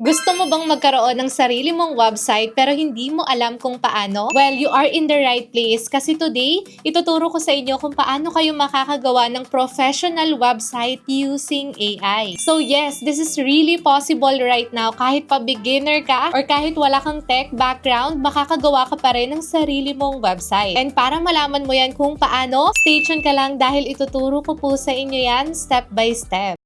Gusto mo bang magkaroon ng sarili mong website pero hindi mo alam kung paano? Well, you are in the right place kasi today, ituturo ko sa inyo kung paano kayo makakagawa ng professional website using AI. So yes, this is really possible right now. Kahit pa beginner ka or kahit wala kang tech background, makakagawa ka pa rin ng sarili mong website. And para malaman mo yan kung paano, stay tuned ka lang dahil ituturo ko po sa inyo yan step by step.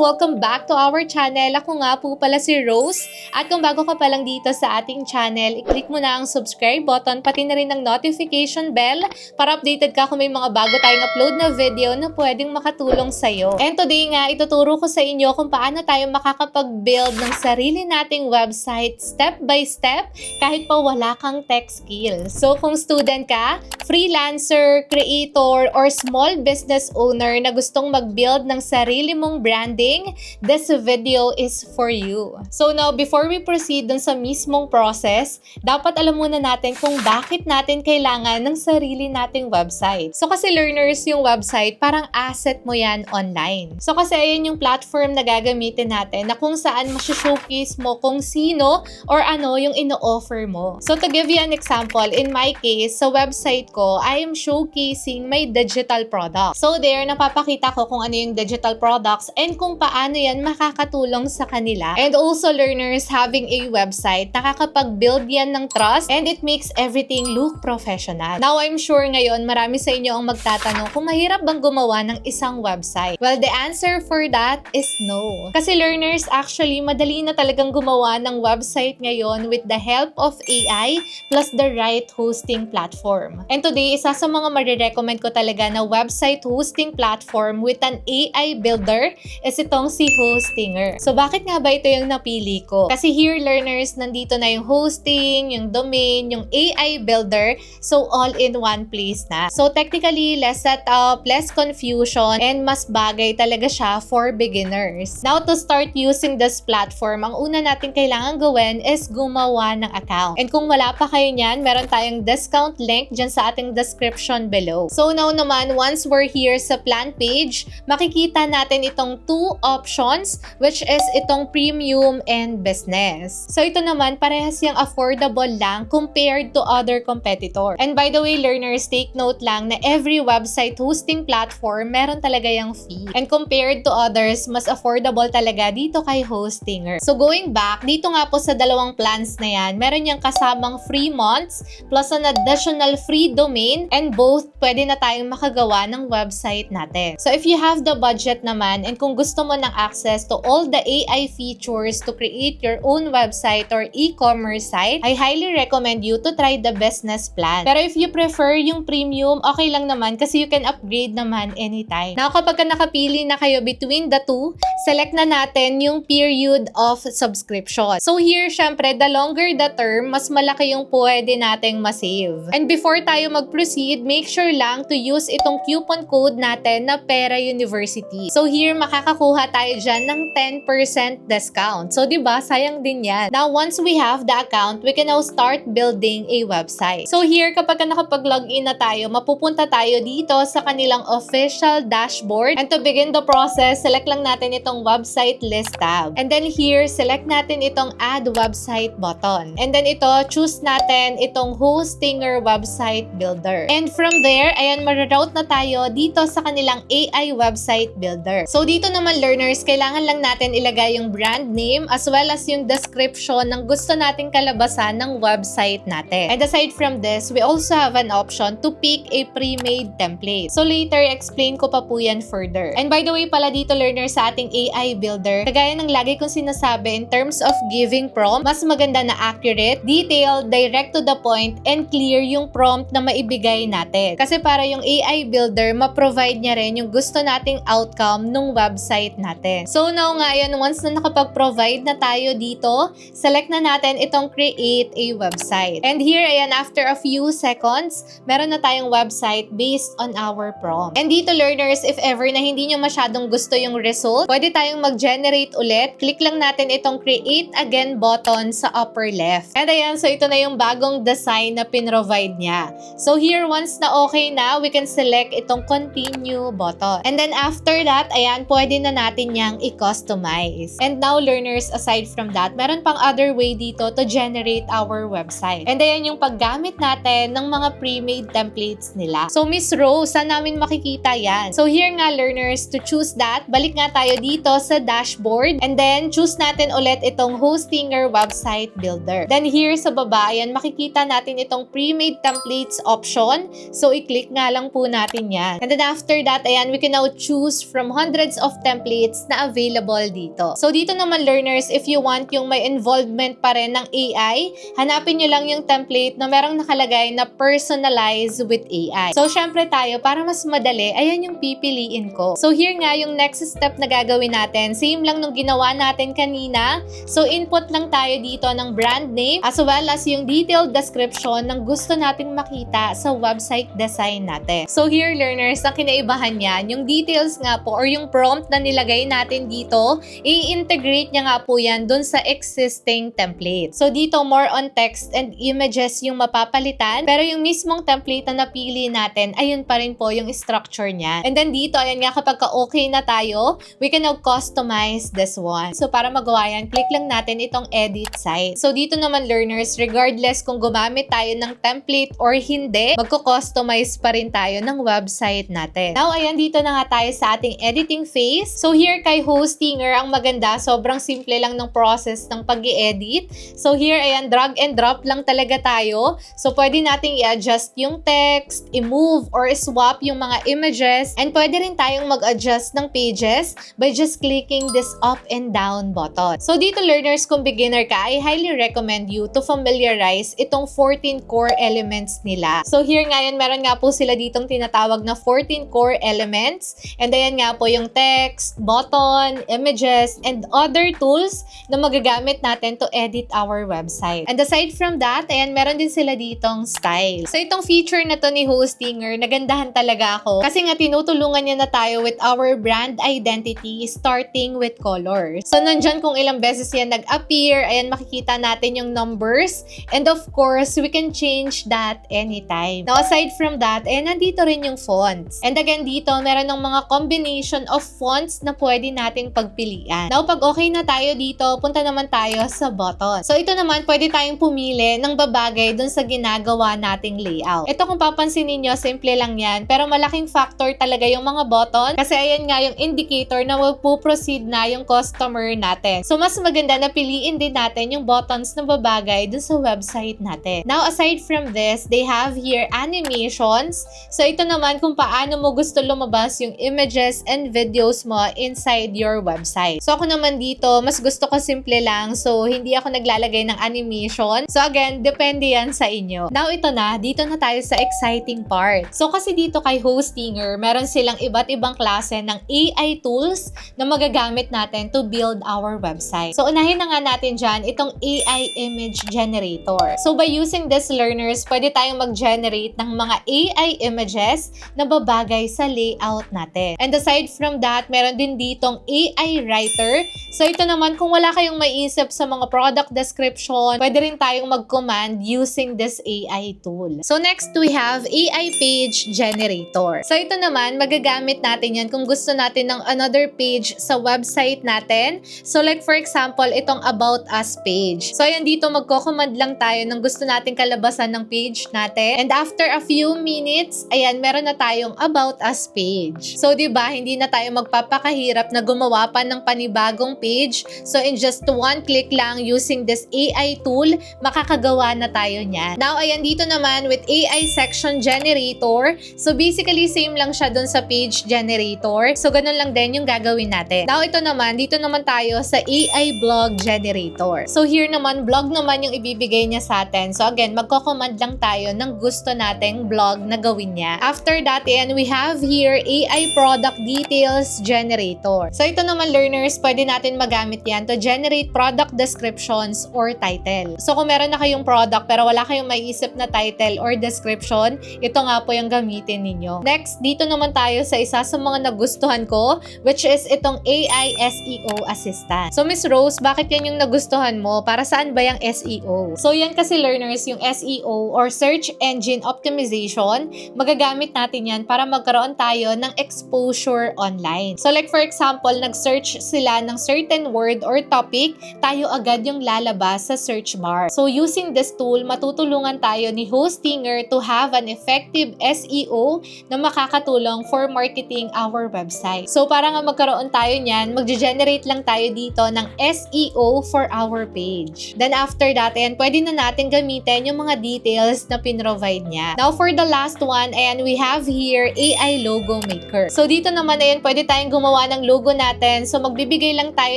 Welcome back to our channel. Ako nga po pala si Rose. At kung bago ka pa lang dito sa ating channel, i-click mo na ang subscribe button, pati na rin ang notification bell para updated ka kung may mga bago tayong upload na video na pwedeng makatulong sa'yo. And today nga, ituturo ko sa inyo kung paano tayo makakapag-build ng sarili nating website step by step kahit pa wala kang tech skills. So kung student ka, freelancer, creator, or small business owner na gustong mag-build ng sarili mong branding, this video is for you. So now, before we proceed dun sa mismong process, dapat alam muna natin kung bakit natin kailangan ng sarili nating website. So kasi learners, yung website, parang asset mo yan online. So kasi ayun yung platform na gagamitin natin na kung saan showcase mo kung sino or ano yung ino-offer mo. So to give you an example, in my case, sa website ko, I am showcasing my digital products. So there, napapakita ko kung ano yung digital products and kung paano yan makakatulong sa kanila. And also learners, having a website, nakakapag-build yan ng trust and it makes everything look professional. Now, I'm sure ngayon marami sa inyo ang magtatanong kung mahirap bang gumawa ng isang website. Well, the answer for that is no. Kasi learners, actually, madali na talagang gumawa ng website ngayon with the help of AI plus the right hosting platform. And today, isa sa mga marirecommend ko talaga na website hosting platform with an AI builder is itong si Hostinger. So, bakit nga ba ito yung napili ko? Kasi here, learners, nandito na yung hosting, yung domain, yung AI builder. So, all in one place na. So, technically, less setup, less confusion, and mas bagay talaga siya for beginners. Now, to start using this platform, ang una natin kailangan gawin is gumawa ng account. And kung wala pa kayo niyan, meron tayong discount link dyan sa ating description below. So, now naman, once we're here sa plan page, makikita natin itong two options, which is itong premium and business. So ito naman, parehas yung affordable lang compared to other competitor. And by the way, learners, take note lang na every website hosting platform, meron talaga yung fee. And compared to others, mas affordable talaga dito kay Hostinger. So going back, dito nga po sa dalawang plans na yan, meron yung kasamang free months plus an additional free domain, and both pwede na tayong makagawa ng website natin. So if you have the budget naman and kung gusto mo ng access to all the AI features to create your own website or e-commerce site, I highly recommend you to try the business plan. Pero if you prefer yung premium, okay lang naman kasi you can upgrade naman anytime. Now, kapag nakapili na kayo between the two, select na natin yung period of subscription. So here, syempre, the longer the term, mas malaki yung pwede nating masave. And before tayo mag-proceed, make sure lang to use itong coupon code natin na Pera University. So here, makakakuha tayo dyan ng 10% discount. So, diba, sayang din yan. Now, once we have the account, we can now start building a website. So, here, kapag nakapag-login na tayo, mapupunta tayo dito sa kanilang official dashboard. And to begin the process, select lang natin itong website list tab. And then here, select natin itong add website button. And then ito, choose natin itong Hostinger website builder. And from there, ayan, ma-route na tayo dito sa kanilang AI website builder. So, dito naman learners, kailangan lang natin ilagay yung brand name as well as yung description ng gusto nating kalabasan ng website natin. And aside from this, we also have an option to pick a pre-made template. So later, explain ko pa po yan further. And by the way pala dito learners, sa ating AI builder, kagaya ng lagi kong sinasabi in terms of giving prompt, mas maganda na accurate, detailed, direct to the point, and clear yung prompt na maibigay natin. Kasi para yung AI builder, ma-provide niya rin yung gusto nating outcome ng website natin. natin. So now nga, ayan, once na nakapag-provide na tayo dito, select na natin itong create a website. And here, ayan, after a few seconds, meron na tayong website based on our prompt. And dito, learners, if ever na hindi nyo masyadong gusto yung result, pwede tayong mag-generate ulit. Click lang natin itong create again button sa upper left. And ayan, so ito na yung bagong design na pinrovide niya. So here, once na okay na, we can select itong continue button. And then after that, ayan, pwede na natin yang i-customize. And now, learners, aside from that, meron pang other way dito to generate our website. And ayan yung paggamit natin ng mga pre-made templates nila. So Miss Rose, saan namin makikita yan? So here nga, learners, to choose that, balik nga tayo dito sa dashboard and then choose natin ulit itong Hostinger website builder. Then here sa baba, ayan, makikita natin itong pre-made templates option. So i-click nga lang po natin yan. And then after that, ayan, we can now choose from hundreds of templates na available dito. So dito naman, learners, if you want yung may involvement pa rin ng AI, hanapin nyo lang yung template na merong nakalagay na personalize with AI. So syempre tayo, para mas madali, ayan yung pipiliin ko. So here nga, yung next step na gagawin natin, same lang nung ginawa natin kanina. So input lang tayo dito ng brand name as well as yung detailed description ng gusto nating makita sa website design natin. So here, learners, ang kinaibahan yan, yung details nga po or yung prompt na nilagay natin dito, i-integrate niya nga po yan dun sa existing template. So dito, more on text and images yung mapapalitan, pero yung mismong template na napili natin, ayun pa rin po yung structure niya. And then dito, ayan nga, kapag okay na tayo, we can now customize this one. So para magawa yan, click lang natin itong edit site. So dito naman, learners, regardless kung gumamit tayo ng template or hindi, magko-customize pa rin tayo ng website natin. Now, ayan, dito na nga tayo sa ating editing phase. So here kay Hostinger, ang maganda, sobrang simple lang ng process ng pag-i-edit. So here, ayan, drag and drop lang talaga tayo. So pwede nating i-adjust yung text, i-move or swap yung mga images, and pwede rin tayong mag-adjust ng pages by just clicking this up and down button. So dito, learners, kung beginner ka, I highly recommend you to familiarize itong 14 core elements nila. So here ngayon, meron nga po sila ditong tinatawag na 14 core elements. And ayan nga po yung text, button, images, and other tools na magagamit natin to edit our website. And aside from that, ayan, meron din sila ditong style. So itong feature na to ni Hostinger, nagandahan talaga ako kasi nga tinutulungan niya na tayo with our brand identity starting with colors. So nandyan kung ilang beses yan nag-appear, ayan, makikita natin yung numbers, and of course, we can change that anytime. Now aside from that, ayan, nandito rin yung fonts. And again, dito, meron ng mga combination of fonts na pwede nating pagpilian. Now, pag okay na tayo dito, punta naman tayo sa button. So, ito naman, pwede tayong pumili ng babagay dun sa ginagawa nating layout. Ito, kung papansin niyo, simple lang yan. Pero malaking factor talaga yung mga button kasi ayan nga yung indicator na magpo-proceed na yung customer natin. So, mas maganda na piliin din natin yung buttons na babagay dun sa website natin. Now, aside from this, they have here animations. So, ito naman kung paano mo gusto lumabas yung images and videos mo inside your website. So, ako naman dito, mas gusto ko simple lang. So, hindi ako naglalagay ng animation. So, again, depende yan sa inyo. Now, ito na. Dito na tayo sa exciting part. So, kasi dito kay Hostinger, meron silang iba't ibang klase ng AI tools na magagamit natin to build our website. So, unahin na nga natin dyan itong AI image generator. So, by using this, learners, pwede tayong mag-generate ng mga AI images na babagay sa layout natin. And aside from that, meron din ditong AI writer. So ito naman, kung wala kayong maiisip sa mga product description, pwede rin tayong mag-command using this AI tool. So next, we have AI page generator. So ito naman, magagamit natin yan kung gusto natin ng another page sa website natin. So like for example, itong About Us page. So ayan, dito magko-command lang tayo ng gusto nating kalabasan ng page natin. And after a few minutes, ayan, meron na tayong About Us page. So, di ba, hindi na tayo magpapakahirap na gumawa pa ng panibagong page. So, in just one click lang using this AI tool, makakagawa na tayo niyan. Now, ayan, dito naman with AI section generator. So, basically, same lang siya dun sa page generator. So, ganun lang din yung gagawin natin. Now, ito naman, dito naman tayo sa AI blog generator. So, here naman, blog naman yung ibibigay niya sa atin. So, again, magko-command lang tayo ng gusto nating blog na gawin niya. After that, and we have here AI product details generator. generator. So ito naman learners, pwede natin magamit yan to generate product descriptions or title. So kung meron na kayong product pero wala kayong maiisip na title or description, ito nga po yung gamitin ninyo. Next, dito naman tayo sa isa sa mga nagustuhan ko, which is itong AI SEO Assistant. So Miss Rose, bakit yan yung nagustuhan mo? Para saan ba yung SEO? So yan kasi learners, yung SEO or Search Engine Optimization, magagamit natin yan para magkaroon tayo ng exposure online. So like for example, nag-search sila ng certain word or topic, tayo agad yung lalabas sa search bar. So using this tool, matutulungan tayo ni Hostinger to have an effective SEO na makakatulong for marketing our website. So para nga magkaroon tayo niyan, mag-generate lang tayo dito ng SEO for our page. Then after that, ayan, pwede na natin gamitin yung mga details na pinrovide niya. Now for the last one, ayan, we have here AI Logo Maker. So dito naman, ayan, pwede tayong gumawa ng logo natin. So magbibigay lang tayo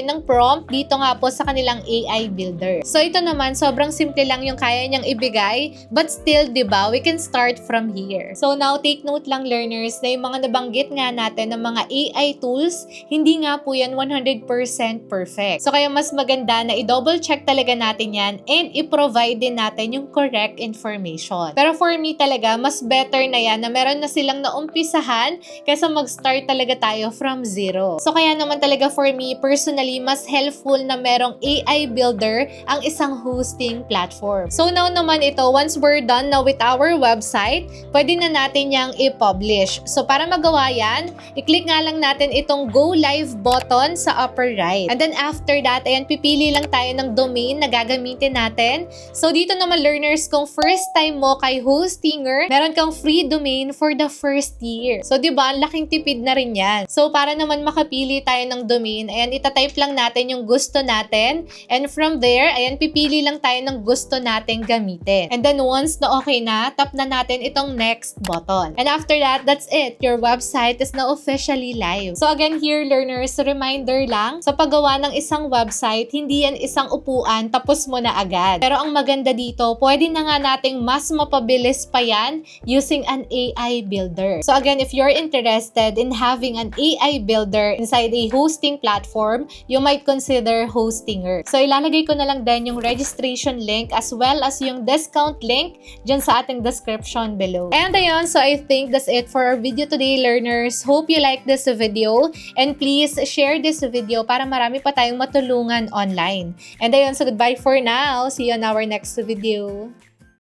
ng prompt dito nga po sa kanilang AI Builder. So ito naman, sobrang simple lang yung kaya niyang ibigay, but still, diba, we can start from here. So now, take note lang learners na yung mga nabanggit nga natin ng mga AI tools, hindi nga po yan 100% perfect. So kaya mas maganda na i-double check talaga natin yan and i-provide din natin yung correct information. Pero for me talaga, mas better na yan na meron na silang naumpisahan kaysa mag-start talaga tayo from zero. So kaya naman talaga for me, personally, mas helpful na merong AI Builder ang isang hosting platform. So now naman ito, once we're done na with our website, pwede na natin yang i-publish. So para magawa yan, i-click nga lang natin itong Go Live button sa upper right. And then after that, ayan, pipili lang tayo ng domain na gagamitin natin. So dito naman learners, kung first time mo kay Hostinger, meron kang free domain for the first year. So diba, ang laking tipid na rin yan. So para naman makapili tayo ng domain, ayan, itatype lang natin yung gusto natin. And from there, ayan, pipili lang tayo ng gusto nating gamitin. And then once na okay na, tap na natin itong next button. And after that, that's it. Your website is now officially live. So again here, learners, reminder lang, sa paggawa ng isang website, hindi yan isang upuan, tapos mo na agad. Pero ang maganda dito, pwede na nga nating mas mapabilis pa yan using an AI builder. So again, if you're interested in having an AI builder inside a hosting platform, you might consider Hostinger. So ilalagay ko na lang din yung registration link as well as yung discount link dyan sa ating description below. And ayun, so I think that's it for our video today, learners. Hope you like this video and please share this video para marami pa tayong matulungan online. And ayun, so goodbye for now. See you on our next video.